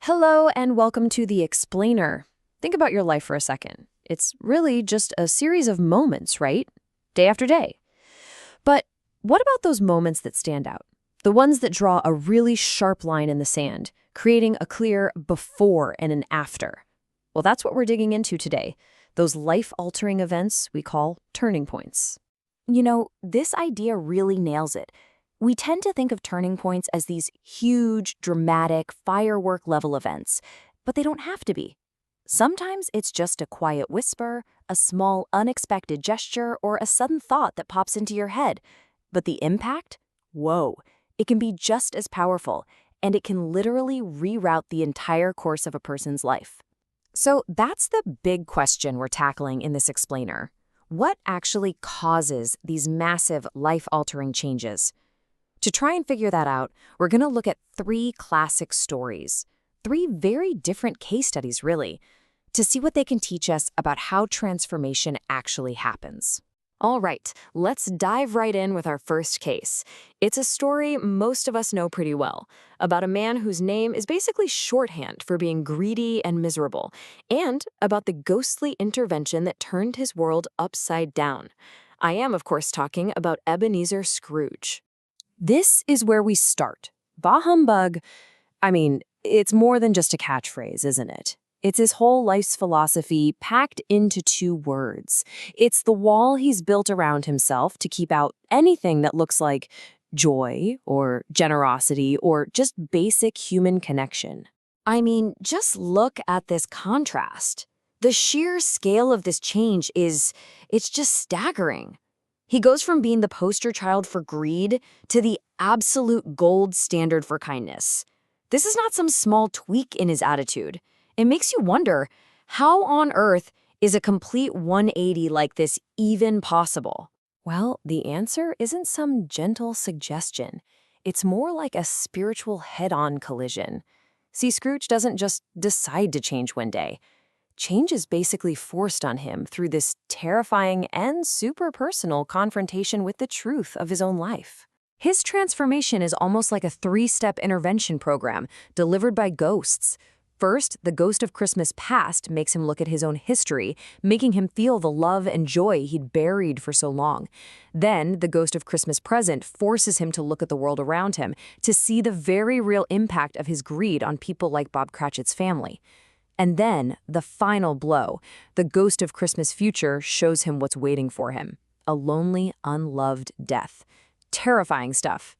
Hello and welcome to The Explainer. Think about your life for a second. It's really just a series of moments, right? Day after day. But what about those moments that stand out? The ones that draw a really sharp line in the sand, creating a clear before and an after. Well, that's what we're digging into today. Those life-altering events we call turning points. You know, this idea really nails it. We tend to think of turning points as these huge, dramatic, firework-level events, but they don't have to be. Sometimes it's just a quiet whisper, a small, unexpected gesture, or a sudden thought that pops into your head. But the impact? Whoa! It can be just as powerful, and it can literally reroute the entire course of a person's life. So that's the big question we're tackling in this explainer. What actually causes these massive, life-altering changes? To try and figure that out, we're going to look at three classic stories, three very different case studies, really, to see what they can teach us about how transformation actually happens. All right, let's dive right in with our first case. It's a story most of us know pretty well, about a man whose name is basically shorthand for being greedy and miserable, and about the ghostly intervention that turned his world upside down. I am, of course, talking about Ebenezer Scrooge. This is where we start. Bah humbug. I mean, it's more than just a catchphrase, isn't it? It's his whole life's philosophy packed into two words. It's the wall he's built around himself to keep out anything that looks like joy or generosity or just basic human connection. I mean, just look at this contrast. The sheer scale of this change it's just staggering. He goes from being the poster child for greed to the absolute gold standard for kindness. This is not some small tweak in his attitude. It makes you wonder, how on earth is a complete 180 like this even possible? Well, the answer isn't some gentle suggestion. It's more like a spiritual head-on collision. See, Scrooge doesn't just decide to change one day. Change is basically forced on him through this terrifying and super personal confrontation with the truth of his own life. His transformation is almost like a three-step intervention program delivered by ghosts. First, the ghost of Christmas past makes him look at his own history, making him feel the love and joy he'd buried for so long. Then, the ghost of Christmas present forces him to look at the world around him, to see the very real impact of his greed on people like Bob Cratchit's family. And then, the final blow, the ghost of Christmas future shows him what's waiting for him. A lonely, unloved death. Terrifying stuff.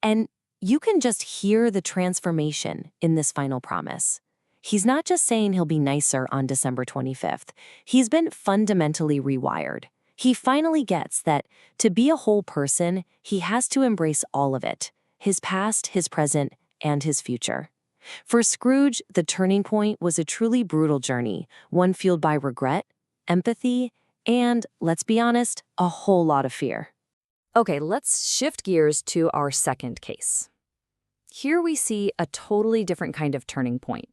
And you can just hear the transformation in this final promise. He's not just saying he'll be nicer on December 25th. He's been fundamentally rewired. He finally gets that to be a whole person, he has to embrace all of it. His past, his present, and his future. For Scrooge, the turning point was a truly brutal journey, one fueled by regret, empathy, and, let's be honest, a whole lot of fear. Okay, let's shift gears to our second case. Here we see a totally different kind of turning point.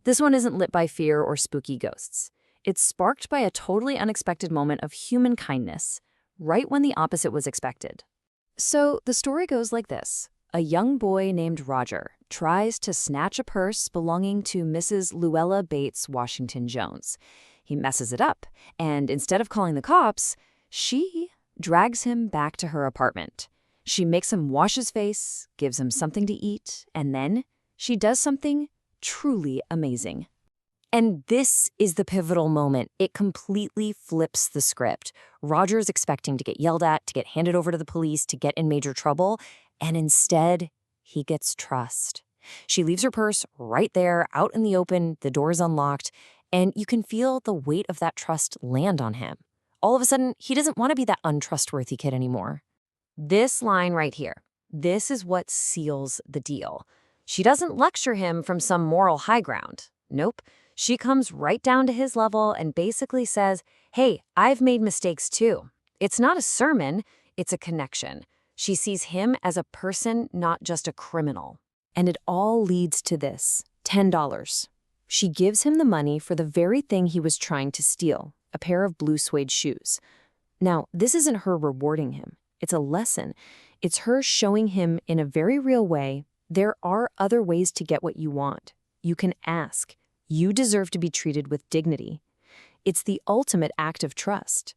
This one isn't lit by fear or spooky ghosts. It's sparked by a totally unexpected moment of human kindness, right when the opposite was expected. So the story goes like this. A young boy named Roger tries to snatch a purse belonging to Mrs. Luella Bates Washington Jones. He messes it up, and instead of calling the cops, she drags him back to her apartment. She makes him wash his face, gives him something to eat, and then she does something truly amazing. And this is the pivotal moment. It completely flips the script. Roger's expecting to get yelled at, to get handed over to the police, to get in major trouble, and instead, he gets trust. She leaves her purse right there, out in the open, the door's unlocked, and you can feel the weight of that trust land on him. All of a sudden, he doesn't want to be that untrustworthy kid anymore. This line right here, this is what seals the deal. She doesn't lecture him from some moral high ground. Nope. She comes right down to his level and basically says, hey, I've made mistakes too. It's not a sermon, it's a connection. She sees him as a person, not just a criminal. And it all leads to this, $10. She gives him the money for the very thing he was trying to steal, a pair of blue suede shoes. Now, this isn't her rewarding him. It's a lesson. It's her showing him in a very real way, there are other ways to get what you want. You can ask. You deserve to be treated with dignity. It's the ultimate act of trust.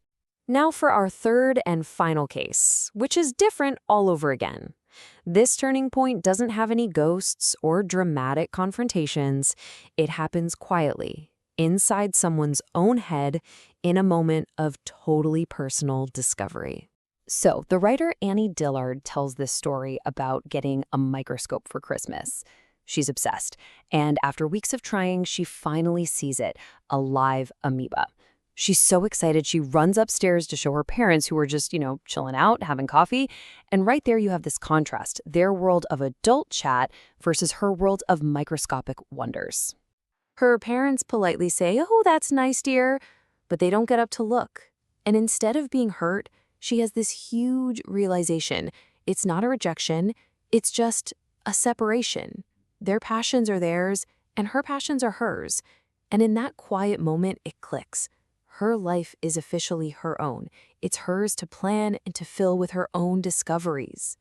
Now for our third and final case, which is different all over again. This turning point doesn't have any ghosts or dramatic confrontations. It happens quietly, inside someone's own head, in a moment of totally personal discovery. So, the writer Annie Dillard tells this story about getting a microscope for Christmas. She's obsessed, and after weeks of trying, she finally sees it, a live amoeba. She's so excited, she runs upstairs to show her parents, who were just, chilling out, having coffee. And right there you have this contrast, their world of adult chat versus her world of microscopic wonders. Her parents politely say, "Oh, that's nice, dear," but they don't get up to look. And instead of being hurt, she has this huge realization. It's not a rejection, it's just a separation. Their passions are theirs, and her passions are hers. And in that quiet moment, it clicks. Her life is officially her own. It's hers to plan and to fill with her own discoveries.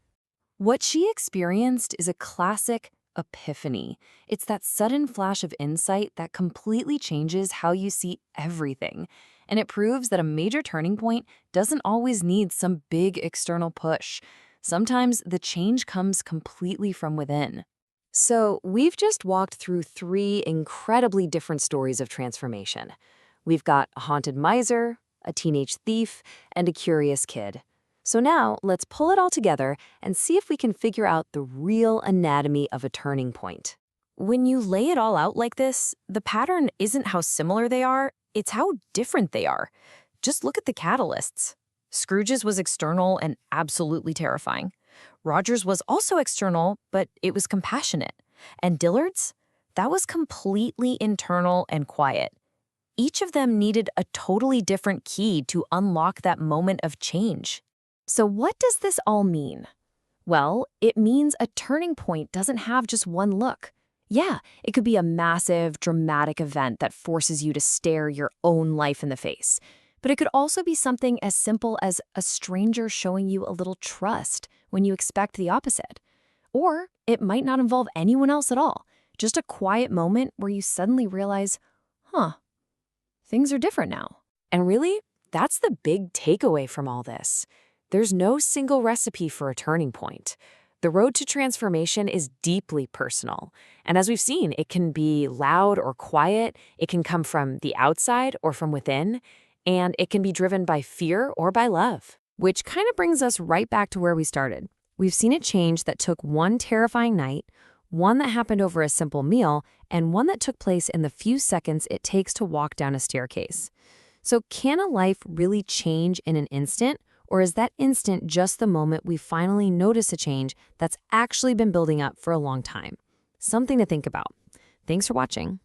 What she experienced is a classic epiphany. It's that sudden flash of insight that completely changes how you see everything. And it proves that a major turning point doesn't always need some big external push. Sometimes the change comes completely from within. So we've just walked through 3 incredibly different stories of transformation. We've got a haunted miser, a teenage thief, and a curious kid. So now let's pull it all together and see if we can figure out the real anatomy of a turning point. When you lay it all out like this, the pattern isn't how similar they are, it's how different they are. Just look at the catalysts. Scrooge's was external and absolutely terrifying. Roger's was also external, but it was compassionate. And Dillard's? That was completely internal and quiet. Each of them needed a totally different key to unlock that moment of change. So what does this all mean? Well, it means a turning point doesn't have just one look. Yeah, it could be a massive, dramatic event that forces you to stare your own life in the face. But it could also be something as simple as a stranger showing you a little trust when you expect the opposite. Or it might not involve anyone else at all, just a quiet moment where you suddenly realize, things are different now. And really, that's the big takeaway from all this. There's no single recipe for a turning point. The road to transformation is deeply personal. And as we've seen, it can be loud or quiet, it can come from the outside or from within, and it can be driven by fear or by love. Which kind of brings us right back to where we started. We've seen a change that took one terrifying night, one that happened over a simple meal, and one that took place in the few seconds it takes to walk down a staircase. So can a life really change in an instant, or is that instant just the moment we finally notice a change that's actually been building up for a long time? Something to think about. Thanks for watching.